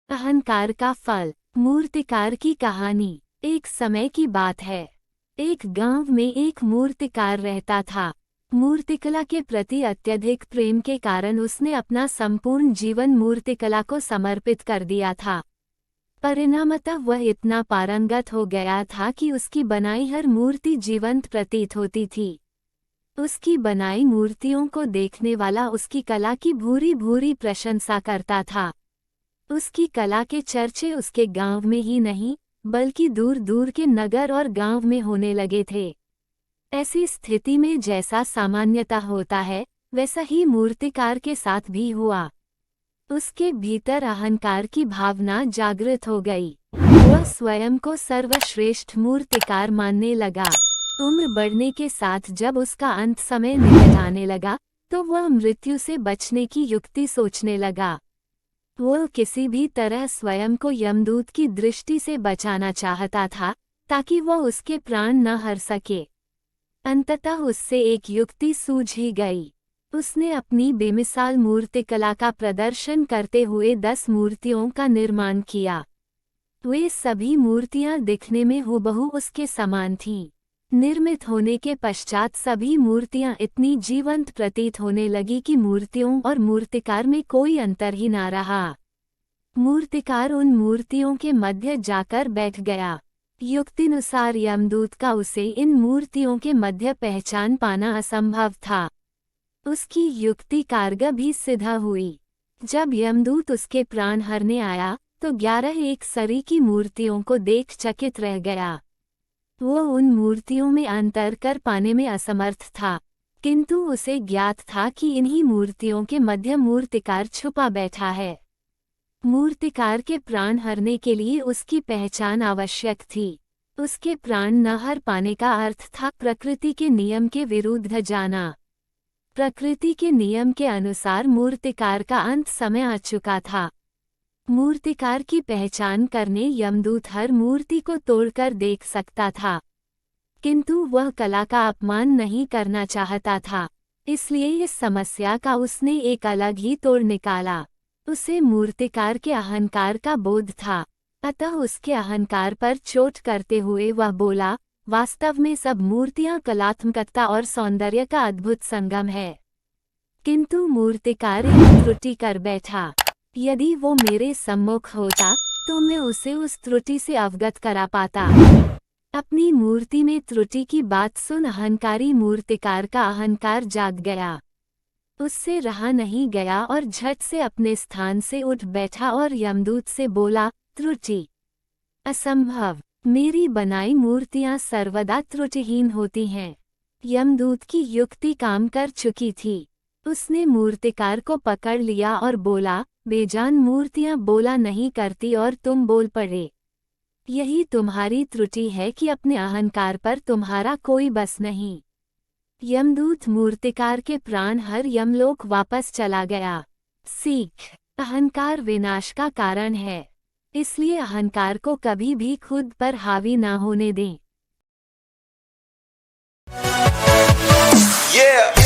अहंकार का फल। मूर्तिकार की कहानी। एक समय की बात है। एक गांव में एक मूर्तिकार रहता था। मूर्तिकला के प्रति अत्यधिक प्रेम के कारण उसने अपना संपूर्ण जीवन मूर्तिकला को समर्पित कर दिया था। परिणामतः वह इतना पारंगत हो गया था कि उसकी बनाई हर मूर्ति जीवंत प्रतीत होती थी। उसकी बनाई मूर्तियों को देखने वाला उसकी कला की भूरी भूरी प्रशंसा करता था। उसकी कला के चर्चे उसके गांव में ही नहीं, बल्कि दूर दूर के नगर और गांव में होने लगे थे। ऐसी स्थिति में जैसा सामान्यतः होता है, वैसा ही मूर्तिकार के साथ भी हुआ। उसके भीतर अहंकार की भावना जागृत हो गई। वह स्वयं को सर्वश्रेष्ठ मूर्तिकार मानने लगा। उम्र बढ़ने के साथ जब उसका अंत समय निकट आने लगा, तो वह मृत्यु से बचने की युक्ति सोचने लगा। वह किसी भी तरह स्वयं को यमदूत की दृष्टि से बचाना चाहता था, ताकि वह उसके प्राण न हर सके। अंततः उससे एक युक्ति सूझ ही गई। उसने अपनी बेमिसाल मूर्तिकला का प्रदर्शन करते हुए 10 मूर्तियों का निर्माण किया। वे सभी मूर्तियां दिखने में हूबहू उसके समान थीं। निर्मित होने के पश्चात सभी मूर्तियां इतनी जीवंत प्रतीत होने लगी कि मूर्तियों और मूर्तिकार में कोई अंतर ही ना रहा। मूर्तिकार उन मूर्तियों के मध्य जाकर बैठ गया। युक्तिनुसार यमदूत का उसे इन मूर्तियों के मध्य पहचान पाना असंभव था। उसकी युक्ति कारगर भी सिद्ध हुई। जब यमदूत उसके प्राण हरने आया, तो 11 एक सरी की मूर्तियों को देख चकित रह गया। वो उन मूर्तियों में अंतर कर पाने में असमर्थ था, किंतु उसे ज्ञात था कि इन्हीं मूर्तियों के मध्य मूर्तिकार छुपा बैठा है। मूर्तिकार के प्राण हरने के लिए उसकी पहचान आवश्यक थी। उसके प्राण न हर पाने का अर्थ था प्रकृति के नियम के विरुद्ध जाना। प्रकृति के नियम के अनुसार मूर्तिकार का अंत समय आ चुका था। मूर्तिकार की पहचान करने यमदूत हर मूर्ति को तोड़कर देख सकता था, किंतु वह कला का अपमान नहीं करना चाहता था। इसलिए इस समस्या का उसने एक अलग ही तोड़ निकाला। उसे मूर्तिकार के अहंकार का बोध था, अतः उसके अहंकार पर चोट करते हुए वह बोला, वास्तव में सब मूर्तियां कलात्मकता और सौंदर्य का अद्भुत संगम है। किंतु मूर्तिकार एक त्रुटि कर बैठा। यदि वो मेरे सम्मुख होता, तो मैं उसे उस त्रुटि से अवगत करा पाता। अपनी मूर्ति में त्रुटि की बात सुन अहंकारी मूर्तिकार का अहंकार जाग गया। उससे रहा नहीं गया और झट से अपने स्थान से उठ बैठा और यमदूत से बोला, त्रुटि? असंभव। मेरी बनाई मूर्तियां सर्वदा त्रुटिहीन होती हैं। यमदूत की युक्ति काम कर चुकी थी। उसने मूर्तिकार को पकड़ लिया और बोला, बेजान मूर्तियां बोला नहीं करती और तुम बोल पड़े। यही तुम्हारी त्रुटि है कि अपने अहंकार पर तुम्हारा कोई बस नहीं। यमदूत मूर्तिकार के प्राण हर यमलोक वापस चला गया। सीख: अहंकार विनाश का कारण है, इसलिए अहंकार को कभी भी खुद पर हावी ना होने दें। Yeah!